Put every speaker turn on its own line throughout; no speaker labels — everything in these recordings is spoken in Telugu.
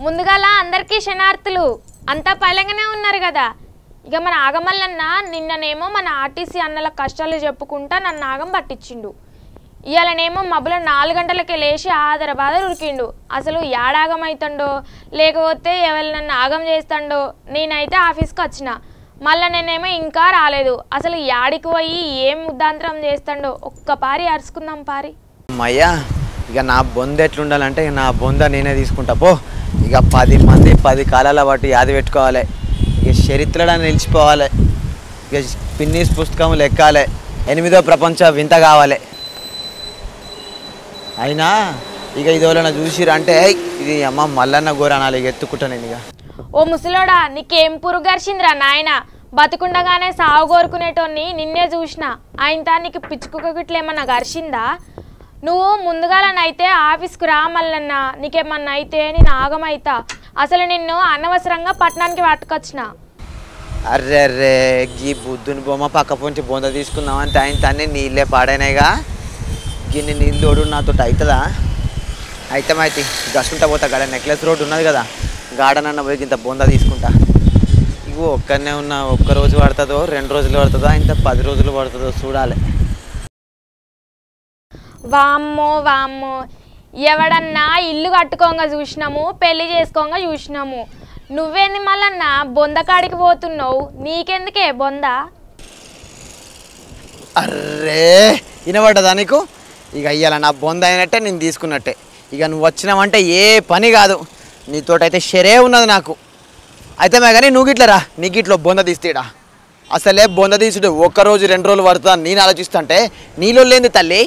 ముందుగాల అందరికీ శనార్థులు అంతా పైలంగానే ఉన్నారు కదా. ఇక మన ఆగమల్లన్న నిన్ననేమో మన ఆర్టీసీ అన్నల కష్టాలు చెప్పుకుంటా నన్ను ఆగం పట్టించిండు. ఇవాళనేమో మబ్బుల 4 గంటలకే లేచి ఆదరబాద ఉరికిండు. అసలు ఏడాగం అవుతుండో లేకపోతే ఎవరు నన్ను ఆగం చేస్తాడో. నేనైతే ఆఫీస్కి వచ్చిన, మళ్ళీ నేనేమో ఇంకా రాలేదు. అసలు యాడికి పోయి ఏం ముద్దాంతరం చేస్తాడో ఒక్క పారి అరుచుకుందాం పారి.
అమ్మయ్యా, ఇక నా బొంద ఎట్లుండాలంటే నా బొంద నేనే తీసుకుంటా పో. ఇక 10 మంది 10 కాలాల వాటి యాది పెట్టుకోవాలి. ఇక చరిత్రలో నిలిచిపోవాలి. ఇక పిన్నీస్ పుస్తకం ఎక్కాలి. 8వ ప్రపంచ వింత కావాలి. అయినా ఇక ఇదోళ్ళ చూసిరంటే ఇది అమ్మ మల్లన్న గోరానాలు ఇక ఎత్తుకుంటా నేను. ఇక
ఓ ముసలోడా, నీకేం పురుగర్చిందిరా నాయన. బతుకుండగానే సాగు కోరుకునేటోన్ని నిన్నే చూసిన. ఆయనతో నీకు పిచ్చుకుక్క గిట్ల ఏమన్నా గర్చిందా? నువ్వు ముందుగాలనైతే ఆఫీస్కు రా మల్లన్న. నీకేమన్నా అయితే నేను ఆగమైతా. అసలు నిన్ను అనవసరంగా పట్టణానికి పట్టుకొచ్చిన.
అర్రే గీ బుద్ధుని బొమ్మ పక్క పొంచి బొంద తీసుకుందామని ఆయన తన్ని నీళ్ళే పాడైనాయిగా. గిన్ని నీళ్ళు తోడు నాతో అవుతుందా? అయితే గసుకుంటా పోతా. గాడ నెక్లెస్ రోడ్ ఉన్నది కదా, గార్డెన్ అన్న పోయి ఇంత బొంద తీసుకుంటా. ఇగో ఒక్కనే ఉన్నా. 1 రోజు పడుతుందో 2 రోజులు పడుతుందో ఇంత 10 రోజులు పడుతుందో చూడాలి.
వామ్మో వామ్మో, ఎవడన్నా ఇల్లు కట్టుకోంగా చూసినాము, పెళ్లి చేసుకోంగా చూసినాము. నువ్వేంది మళ్ళన్నా బొందకాడికి పోతున్నావు? నీకెందుకే బొంద?
అర్రే వినబడ్డదా నీకు? ఇక అయ్యాల నా బొంద అయినట్టే నేను తీసుకున్నట్టే. ఇక నువ్వు వచ్చినావంటే ఏ పని కాదు. నీతోటైతే షరే ఉన్నది నాకు. అయితే కానీ నువ్వు గిట్లరా, నీకు ఇట్లా బొంద తీస్తేడా? అసలే బొంద తీసుడు 1 రోజు 2 రోజులు పడుతుందా నేను ఆలోచిస్తుంటే నీలో లేని తల్లి.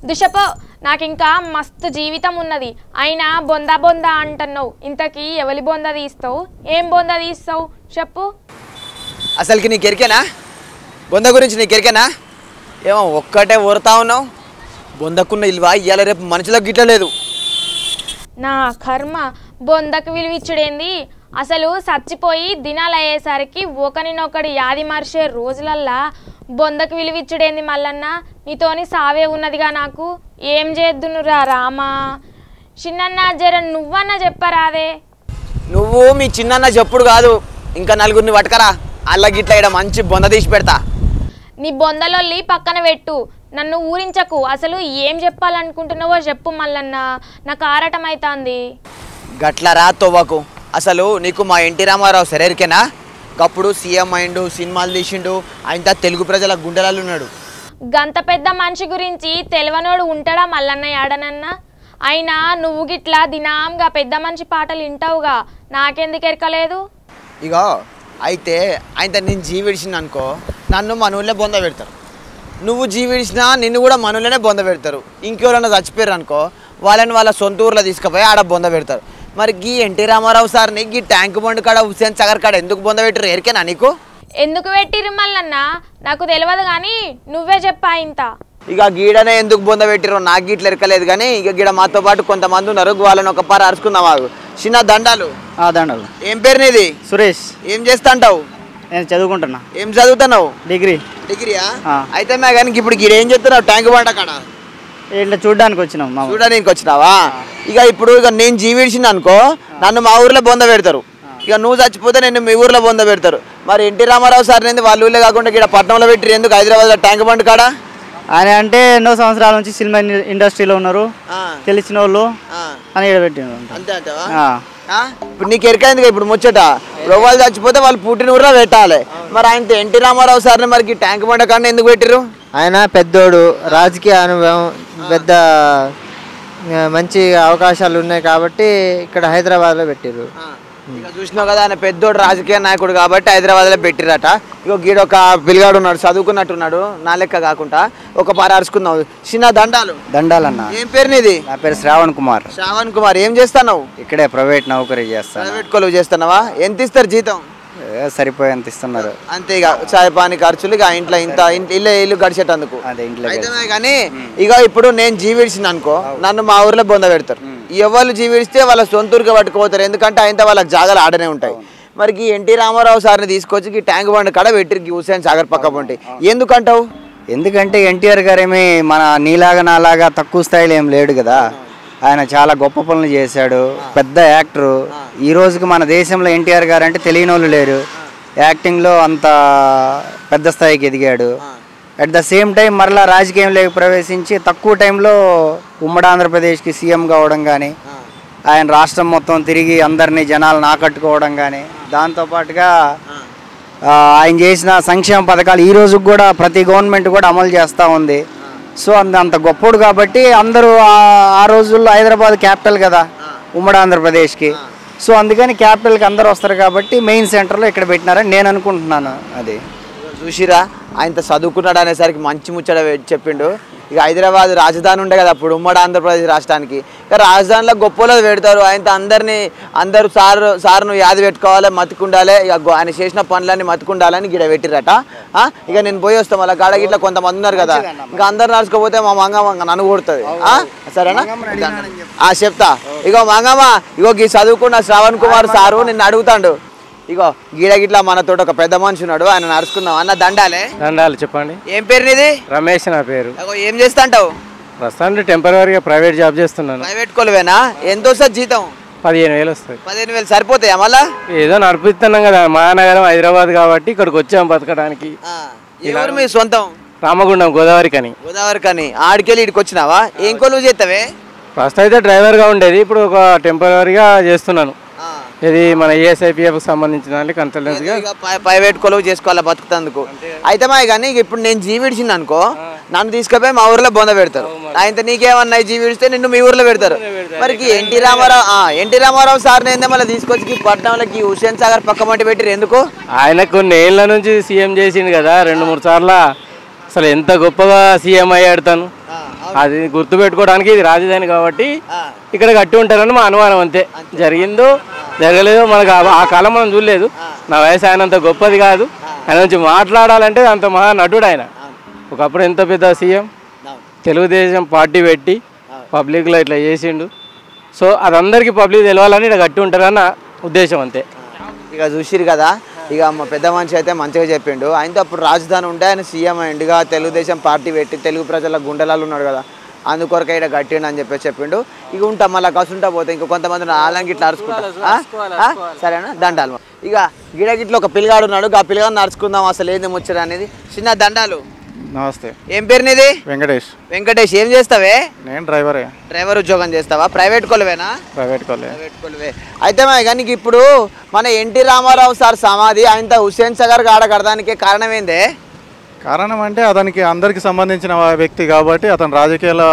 దుషపో, నాకు ఇంకా మస్తు జీవితం ఉన్నది. అయినా బొంద అంటున్నావు. ఇంతకీ ఎవరి బొంద తీస్తావు? ఏం బొంద తీస్తావు చెప్పు.
అసలుకి నీకు ఎరికేనా? బొంద గురించి నీకు ఎరికేనా? ఏమో ఒక్కటే ఊరుతా ఉన్నావు. బొందకున్న ఇల్వా ఇవాళ రేపు మనుషులకు గిట్ల లేదు.
నా కర్మ, బొందకు విలువిచ్చుడేంది? అసలు చచ్చిపోయి దినాలు అయ్యేసరికి ఒకరినొకడు యాది మరిచే రోజులల్లా బొందకు విలువిచ్చుడేంది మల్లన్న? నీతోని సావే ఉన్నదిగా నాకు. ఏం చేద్దునురా రామా? చిన్నన్న జర నువ్వన్నా చెప్పరాదే.
నువ్వు మీ చిన్నన్న చెప్పుడు కాదు, ఇంకా 4గురిని పట్టుకరా. అల్ల గిట్ల ఇక్కడ మంచి బొంద తీసి పెడతా.
నీ బొందలొల్లి పక్కన పెట్టు, నన్ను ఊరించకు. అసలు ఏం చెప్పాలనుకుంటున్నావో చెప్పు మల్లన్న, నాకు ఆరాటం అవుతుంది.
గట్ల రా తోవకు. అసలు నీకు మా ఎన్టీ రామారావు సరేరికేనా? అప్పుడు సీఎం అయిండు, సినిమాలు తీసిండు, ఆయన తెలుగు ప్రజల గుండెలలో ఉన్నాడు.
గంత పెద్ద మనిషి గురించి తెలివనోడు ఉంటాడా మల్లన్న యాడనన్నా? అయినా నువ్వు గిట్లా దినాంగా పెద్ద మనిషి పాటలు వింటావుగా, నాకెందుకు ఎరకలేదు?
ఇగో అయితే ఆయన నేను జీవిడిచిన అనుకో, నన్ను మనూళ్ళే బొంద పెడతారు. నువ్వు జీవిడిచినా నిన్ను కూడా మనూళ్ళనే బొంద పెడతారు. ఇంకెవరన్నా చచ్చిపోయారు అనుకో, వాళ్ళని వాళ్ళ సొంత ఊర్లో తీసుకుపోయి ఆడ బొంద పెడతారు. మరి గీ ఎన్టీ రామారావు సార్ని గీ ట్యాంక్ బండ్ కాడ హుస్సేన్ సాగర్ కాడ ఎందుకు బొంద పెట్టారు ఎరికేనా నీకు?
ఎందుకు పెట్టిరు మల్లన్న నాకు తెలియదు కానీ నువ్వే చెప్పా ఇంత.
ఇక గీడనే ఎందుకు బొంద పెట్టిరో నాకు గిట్ల ఎరకలేదు కానీ ఇక గీడ మాతో పాటు కొంతమంది ఉన్నారు. వాళ్ళని ఒక పార అరుచుకుందాం. ఆగు. చిన్న దండాలు.
దండాలు.
ఏం పేరు నీది?
సురేష్.
ఏం చేస్తా అంటావు?
నేను చదువుకుంటున్నా.
ఏం చదువుతున్నావు?
డిగ్రీయా?
అయితే మే కానీ ఇప్పుడు గీడ ఏం చేస్తున్నావు ట్యాంక్ బండ కాడ?
ఇట్లా చూడడానికి వచ్చినాం.
చూడడానికి వచ్చినావా? ఇక ఇప్పుడు ఇక నేను జీవిడిచిన అనుకో, నన్ను మా ఊర్లో బొంద పెడతారు. ఇక నువ్వు చచ్చిపోతే నేను మీ ఊర్లో బొంద పెడతారు. మరి ఎన్టీ రామారావు సార్ అనేది వాళ్ళ ఊళ్ళో కాకుండా ఇక్కడ పట్టణంలో పెట్టి ఎందుకు హైదరాబాద్లో ట్యాంక్ బండ్ కాడ?
ఆయన అంటే ఎన్నో సంవత్సరాల నుంచి సినిమా ఇండస్ట్రీలో ఉన్నారు, తెలిసిన వాళ్ళు అని పెట్టినారు.
అంతే అంటావా? ఇప్పుడు నీకు ఎరకైందిగా ఇప్పుడు ముచ్చట. వాళ్ళు చచ్చిపోతే వాళ్ళు పుట్టిన ఊర్లో పెట్టాలి. మరి ఆయన ఎన్టీ రామారావు సార్ని మరి ట్యాంక్ బండ కాడ ఎందుకు పెట్టిరు?
ఆయన పెద్దోడు, రాజకీయ అనుభవం, పెద్ద మంచి అవకాశాలు ఉన్నాయి కాబట్టి ఇక్కడ హైదరాబాద్లో పెట్టిరు.
ఇక చూసినావు కదా, ఆయన పెద్దోడు రాజకీయ నాయకుడు కాబట్టి హైదరాబాద్లో పెట్టిరట. ఇక గీడొక పిల్లగాడు ఉన్నాడు, చదువుకున్నట్టున్నాడు, నా లెక్క కాకుండా. ఒక పార అరుచుకుందాం. చిన్న దండాలు.
దండాలన్న.
ఏం పేరు నీది?
నా పేరు శ్రావణ్ కుమార్.
శ్రావణ్ కుమార్. ఏం చేస్తున్నావు?
ఇక్కడే ప్రైవేట్ నౌకరీ చేస్తాను.
ప్రైవేట్ కొలువు చేస్తున్నావా? ఎంత ఇస్తారు జీతం?
సరిపోయేంత ఇస్తున్నారు
అంతే. ఇక సాయపాని ఖర్చులు ఇక ఇంట్లో ఇంత ఇల్లు గడిచేటందుకు
అదే ఇంట్లో
అయితే కానీ ఇక ఇప్పుడు నేను జీవిడిచిన అనుకో నన్ను మా ఊర్లో బొంద పెడతారు. ఎవరు జీవిడిస్తే వాళ్ళ సొంత ఊరికి పట్టుకుపోతారు, ఎందుకంటే ఆయన వాళ్ళకి జాగాలు ఆడనే ఉంటాయి. మరి ఎన్టీ రామారావు సార్ని తీసుకొచ్చి ట్యాంక్ బండ్ కాడ పెట్టి హుస్సేన్ సాగర్ పక్క పంటి ఎందుకంటావు?
ఎందుకంటే ఎన్టీఆర్ గారు ఏమి మన నీలాగా నాలాగా తక్కువ స్థాయిలో ఏం లేడు కదా. ఆయన చాలా గొప్ప పనులు చేశాడు, పెద్ద యాక్టరు. ఈ రోజుకి మన దేశంలో ఎన్టీఆర్ గారు అంటే తెలియని వాళ్ళు లేరు. యాక్టింగ్లో అంత పెద్ద స్థాయికి ఎదిగాడు. అట్ ద సేమ్ టైం మరలా రాజకీయంలోకి ప్రవేశించి తక్కువ టైంలో ఉమ్మడి ఆంధ్రప్రదేశ్కి సీఎం కావడం కానీ, ఆయన రాష్ట్రం మొత్తం తిరిగి అందరినీ జనాలను ఆకట్టుకోవడం కానీ, దాంతోపాటుగా ఆయన చేసిన సంక్షేమ పథకాలు ఈ రోజుకి కూడా ప్రతి గవర్నమెంట్ కూడా అమలు చేస్తూ ఉంది. సో అంత గొప్పోడు కాబట్టి అందరూ ఆ రోజుల్లో హైదరాబాద్ క్యాపిటల్ కదా ఉమ్మడి ఆంధ్రప్రదేశ్కి. సో అందుకని క్యాపిటల్కి అందరూ వస్తారు కాబట్టి మెయిన్ సెంటర్లో ఇక్కడ పెట్టినారని నేను అనుకుంటున్నాను. అది
చూసిరా ఆయన చదువుకున్నాడు అనేసరికి మంచి ముచ్చట చెప్పిండు. ఇక హైదరాబాద్ రాజధాని ఉండే కదా అప్పుడు ఉమ్మడి ఆంధ్రప్రదేశ్ రాష్ట్రానికి. ఇక రాజధానిలో గొప్పలో పెడతారు. ఆయన అందరూ సార్ను యాది పెట్టుకోవాలి, మతికుండాలి, ఇక ఆయన చేసిన పనులన్నీ మతికుండాలని గిడ పెట్టిరట. ఇక నేను పోయి వస్తాం వాళ్ళ కాడ గిట్లా కొంతమంది ఉన్నారు కదా, ఇంకా అందరు నడుచుకోపోతే మా మంగమ్మ నన్ను కొడుతుంది. సరేనా చెప్తా. ఇగో మంగమ్మ, ఇగో ఈ చదువుకున్న శ్రవణ్ కుమార్ సారు నిన్ను అడుగుతాడు. ఇగో గిట్లా మనతో ఒక పెద్ద మనిషి ఉన్నాడు, ఆయన నడుచుకుందాం. అన్న దండాలే.
చెప్పండి.
ఏం పేరు నీది?
రమేష్ నా పేరు.
ఏం చేస్తా అంటావు?
ప్రస్తుతానికి టెంపరీగా ప్రైవేట్ జాబ్ చేస్తున్నాను.
ప్రైవేట్ కొలువేనా? ఎంత వస్తుంది జీతం?
15,000 వస్తుంది.
15,000 సరిపోతాయా? మళ్ళా
ఏదో నడిపిస్తున్నాం కదా, మహానగరం హైదరాబాద్ కాబట్టి ఇక్కడికి వచ్చాం బతకడానికి.
ఎవరు మీ సొంతం?
రామగుండం గోదావరి
కని ఆడికెళ్ళి ఇడికి వచ్చినావా? ఏం కొలువు చేస్తావే?
ప్రస్తుతం అయితే డ్రైవర్గా ఉండేది, ఇప్పుడు ఒక టెంపరీగా చేస్తున్నాను. ఇది మన ESIPF సంబంధించిన కన్సల్టెన్సీగా
ప్రైవేట్ కొలువు చేసుకోవాలా బతుకుతందుకు. అయితే మా కానీ ఇప్పుడు నేను జీవిడిచింది అనుకో, నన్ను తీసుకుపోయి మా ఊర్లో బొంద పెడతారు. ఆయన నీకేమన్నా జీవిడిస్తే నిన్ను మీ ఊర్లో పెడతారు. మరి ఎన్టీ రామారావు సార్ ఏందే మళ్ళీ తీసుకొచ్చి పట్టణంలోకి హుస్సేన్ సాగర్ పక్క మంటి పెట్టారు ఎందుకు?
ఆయన కొన్ని ఏళ్ళ నుంచి సీఎం చేసింది కదా 2-3 సార్లు. అసలు ఎంత గొప్పగా సీఎం అయ్యాడు తను. అది గుర్తుపెట్టుకోవడానికి ఇది రాజధాని కాబట్టి ఇక్కడ కట్టి ఉంటారని మా అనుమానం. అంతే. జరిగిందో జరగలేదో మనకు ఆ కాలం మనం చూడలేదు. నా వయసు ఆయన అంత గొప్పది కాదు. ఆయన నుంచి మాట్లాడాలంటే అంత మహా నటుడు ఆయన. ఒకప్పుడు ఎంత పెద్ద సీఎం, తెలుగుదేశం పార్టీ పెట్టి పబ్లిక్లో ఇట్లా చేసిండు. సో అది అందరికీ పబ్లిక్ తెలవాలని ఇక్కడ కట్టి ఉంటారన్న ఉద్దేశం. అంతే.
ఇక చూసిరు కదా, ఇక మా పెద్ద మనిషి అయితే మంచిగా చెప్పిండు. ఆయనతో అప్పుడు రాజధాని ఉంటే ఆయన సీఎం అయ్యిండుగా, తెలుగుదేశం పార్టీ పెట్టి తెలుగు ప్రజల గుండెలలో ఉన్నాడు కదా, అందుకొరకు ఇక్కడ కట్టిండు అని చెప్పిండు. ఇక ఉంటా మళ్ళీ కసుంటా పోతే ఇంకో కొంతమంది అలాంటి ఇట్లా అరుచుకుంటా. సరేనా? దండాలు. ఇక గిడగిట్లో ఒక పిల్లగాడు ఉన్నాడు, ఆ పిల్లగాడు నడుచుకుందాం అసలు ఏంది ముచ్చట అనేది. చిన్న దండాలు.
నమస్తే.
ఏం పేరు నీది?
వెంకటేష్.
ఏం చేస్తావే?
నేను
డ్రైవర్ ఉద్యోగం చేస్తావా? ప్రైవేట్ కొలువేనా?
ప్రైవేట్
కొలువే. అయితే కానీ ఇప్పుడు మన ఎన్టీ రామారావు సార్ సమాధి ఆయన హుస్సేన్ సాగర్ కాడ కడడానికి కారణం ఏందే?
కారణం అంటే అతనికి అందరికి సంబంధించిన వ్యక్తి కాబట్టి అతను రాజకీయాల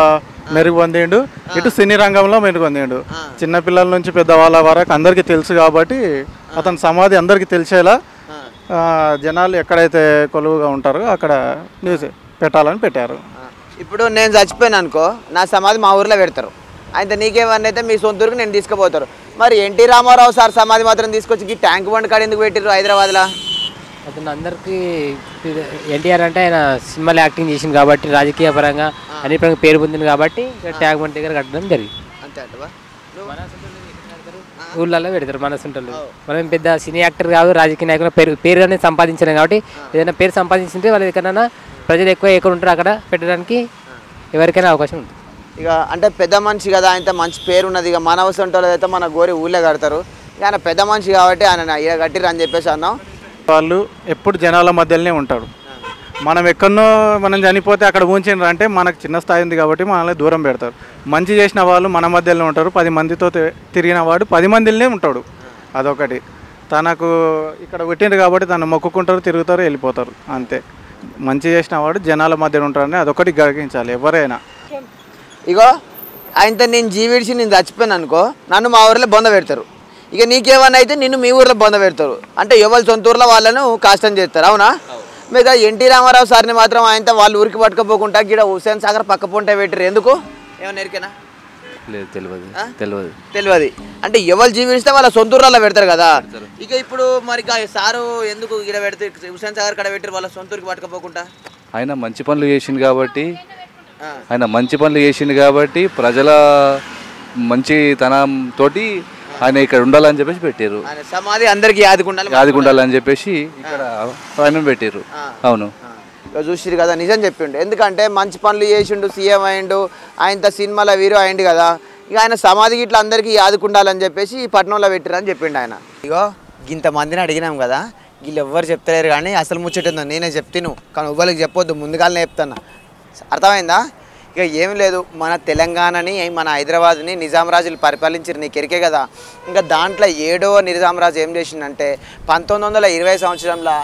మెరుగు పొందిండు, ఇటు సినీ రంగంలో మెరుగు పొందిండు. చిన్నపిల్లల నుంచి పెద్దవాళ్ళ వరకు అందరికీ తెలుసు కాబట్టి అతని సమాధి అందరికీ తెలిసేలా జనాలు ఎక్కడైతే కొలువుగా ఉంటారో అక్కడ న్యూస్ పెట్టాలని పెట్టారు.
ఇప్పుడు నేను చచ్చిపోయాను అనుకో, నా సమాధి మా ఊర్లో పెడతారు. అయితే నీకేమన్నా అయితే మీ సొంత ఊరికి నేను తీసుకుపోతారు. మరి ఎన్టీ రామారావు సార్ సమాధి మాత్రం తీసుకొచ్చి ట్యాంక్ బండ్ కాడ ఎందుకు పెట్టారు హైదరాబాద్లో?
అతను అందరికీ ఎన్టీఆర్ అంటే ఆయన సినిమాలో యాక్టింగ్ చేసింది కాబట్టి రాజకీయ పరంగా అన్ని పరంగా పేరు పొందింది కాబట్టి ట్యాంక్ బండ్ దగ్గర కట్టడం జరిగింది.
అంతే అంటవా?
ఊళ్ళల్లో పెడతారు మనసుంటలు. మనం పెద్ద సినీ యాక్టర్ కాదు, రాజకీయ నాయకులు పేరు అనేది సంపాదించలేం కాబట్టి ఏదైనా పేరు సంపాదించుంటే వాళ్ళు ఎక్కడైనా ప్రజలు ఎక్కువ ఎక్కడ ఉంటారో అక్కడ పెట్టడానికి ఎవరికైనా అవకాశం ఉంటుంది.
ఇక అంటే పెద్ద మనిషి కదా, ఆయన మంచి పేరు ఉన్నది. ఇక మన అవసరం అయితే మన గోరి ఊళ్ళో కడతారు. ఇక ఆయన పెద్ద మనిషి కాబట్టి ఆయన ఇలా కట్టిరు అని చెప్పేసి అన్నాం.
వాళ్ళు ఎప్పుడు జనాల మధ్యలోనే ఉంటాడు. మనం ఎక్కడనో మనం చనిపోతే అక్కడ ఉంచిండ్రు అంటే మనకు చిన్న స్థాయి ఉంది కాబట్టి మనల్ని దూరం పెడతారు. మంచి చేసిన వాళ్ళు మన మధ్యలో ఉంటారు. 10 మందితో తిరిగిన వాడు 10 మందిలోనే ఉంటాడు. అదొకటి. తనకు ఇక్కడ పెట్టిండ్రు కాబట్టి తను మొక్కుకుంటారు, తిరుగుతారు, వెళ్ళిపోతారు. అంతే. మంచి చేసిన వాడు జనాల మధ్యలో ఉంటారని అదొకటి గ్రహించాలి ఎవరైనా.
ఇగో ఆయనతో నేను జీవిడిచి నేను చచ్చిపోయాను అనుకో, నన్ను మా ఊరిలో బొంద పెడతారు. ఇక నీకేమన్నా అయితే నిన్ను మీ ఊర్లో బొంద పెడతారు. అంటే ఎవరి సొంత ఊర్లో వాళ్ళను కాష్టం చేస్తారు. అవునా? మిగతా ఎన్టీ రామారావు సార్ని మాత్రం ఆయనతో వాళ్ళ ఊరికి పట్టుకపోకుండా గిడ హుస్సేన్ సాగర్ పక్క పొంటే పెట్టారు ఎందుకు? ఏమన్నా ఎరికేనా?
లేదు తెలియదు
తెలియదు అంటే ఎవరు జీవిస్తే వాళ్ళ సొంత ఊర్లలో పెడతారు కదా. ఇక ఇప్పుడు మరి సారు ఎందుకు ఇక్కడ పెడితే హుస్సేన్ సాగర్ కాడ పెట్టి వాళ్ళ సొంత ఊరికి పట్టుకపోకుండా?
ఆయన మంచి పనులు చేసిండు కాబట్టి ప్రజల మంచితనంతో ఆయన ఇక్కడ ఉండాలని చెప్పేసి పెట్టారు.
సమాధి అందరికి
యాదిగుండాలని చెప్పేసి ఇక్కడ ఆయన పెట్టారు. అవును,
చూసిరు కదా, నిజం చెప్పిండు. ఎందుకంటే మంచి పనులు చేసిండు, సీఎం అయిండు, ఆయనతో సినిమాలో హీరో అయిండు కదా. ఇక ఆయన సమాధికి ఇట్లా అందరికీ యాదుకుండాలని చెప్పేసి ఈ పట్టణంలో పెట్టిరని చెప్పిండు ఆయన. ఇగో ఇంతమందిని అడిగినాం కదా, వీళ్ళు ఎవ్వరు చెప్తలేరు కానీ అసలు ముచ్చటందో నేనే చెప్తాను, కానీ ఎవ్వరికి చెప్పొద్దు, ముందుగానే చెప్తాను. అర్థమైందా? ఇక ఏం లేదు, మన తెలంగాణని మన హైదరాబాద్ని నిజాం రాజులు పరిపాలించారు, నీకు ఎరికే కదా. ఇంకా దాంట్లో 7వ నిజాం రాజు ఏం చేసిందంటే 1920 సంవత్సరంలో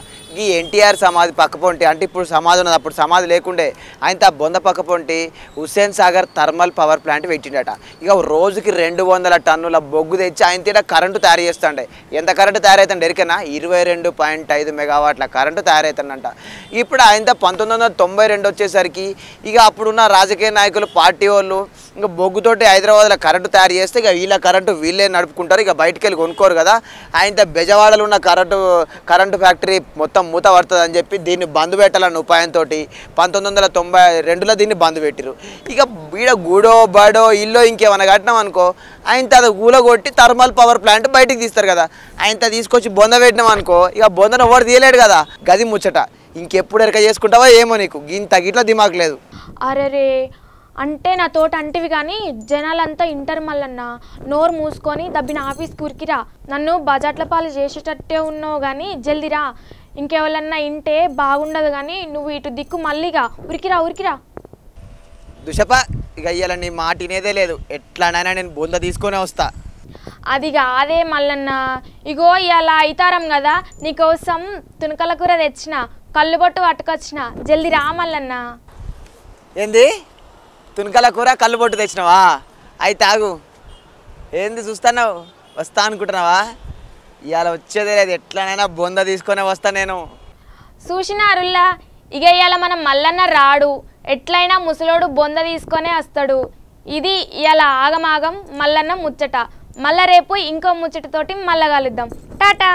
ఈ ఎన్టీఆర్ సమాధి పక్కపొంటి, అంటే ఇప్పుడు సమాధి ఉన్నది, అప్పుడు సమాధి లేకుండే, ఆయన బొంద పక్కపొంటి Hussain Sagar thermal power plant పెట్టిండట. ఇక రోజుకి 200 టన్నుల బొగ్గు తెచ్చి ఆయన తీట కరెంటు తయారు చేస్తుండే. ఎంత కరెంటు తయారవుతుండే ఎరికైనా? 22.5 మెగావాట్ల కరెంటు తయారవుతుందంట. ఇప్పుడు ఆయన 1992 వచ్చేసరికి ఇక అప్పుడున్న రాజకీయ నాయకులు, పార్టీ వాళ్ళు ఇంకా బొగ్గుతోటి హైదరాబాద్లో కరెంటు తయారు చేస్తే ఇక వీళ్ళ కరెంటు వీళ్ళే నడుపుకుంటారు, ఇక బయటికి వెళ్ళి కొనుక్కోరు కదా. ఆయన బెజవాడలో ఉన్న కరెంటు ఫ్యాక్టరీ మొత్తం మూత పడుతుంది అని చెప్పి దీన్ని బంద్ పెట్టాలన్న ఉపాయంతో 1992లో దీన్ని బంద్ పెట్టిరు. ఇక వీడ గూడో బడో ఇల్లో ఇంకేమైనా కట్టినాం అనుకో, ఆయన అది కూలగొట్టి థర్మల్ పవర్ ప్లాంట్ బయటికి తీస్తారు కదా. ఆయన తీసుకొచ్చి బొంద పెట్టినాం అనుకో, ఇక బొందను ఎవరు తీయలేడు కదా. గది ముచ్చట. ఇంకెప్పుడు ఎరక చేసుకుంటావో ఏమో, నీకు గింత గిట్లా దిమాకు లేదు.
అరే అంటే నా తోట అంటివి కానీ జనాలంతా ఇంటర్ మల్లన్న, నోరు మూసుకొని దబ్బిన ఆఫీస్కి ఉరికిరా. నన్ను బజాట్ల పాలు చేసేటట్టే ఉన్నావు కానీ జల్దిరా, ఇంకెవరన్నా ఇంటే బాగుండదు కానీ నువ్వు ఇటు దిక్కు మళ్ళీగా ఉరికిరా.
దుషప, ఇక ఇయ్యాల నీ మాట వినేదే లేదు, ఎట్లానైనా నేను బొంద తీసుకొనే వస్తా.
అది కాదే మల్లన్న, ఇగో ఇవాళ అయితారం కదా, నీకోసం తునకల కూర తెచ్చిన, కళ్ళు బొట్టు పట్టుకొచ్చిన, జల్ది రా మల్లన్న.
ఏంది తునకల కూర కళ్ళు బొట్టు తెచ్చినావా? అయితే ఆగు, ఏంది చూస్తున్నావు, వస్తా అనుకుంటున్నావా? ఇవాళ వచ్చేదే లేదు, ఎట్లనైనా బొంద తీసుకొనే వస్తా నేను.
చూసినారుల్లా, ఇక ఇవాళ మనం మల్లన్న రాడు, ఎట్లయినా ముసలోడు బొంద తీసుకొనే వస్తాడు. ఇది ఇవాళ ఆగమాగం మల్లన్న ముచ్చట. మళ్ళా రేపు ఇంకో ముచ్చటతోటి మళ్ళా కలుద్దాం. టాటా.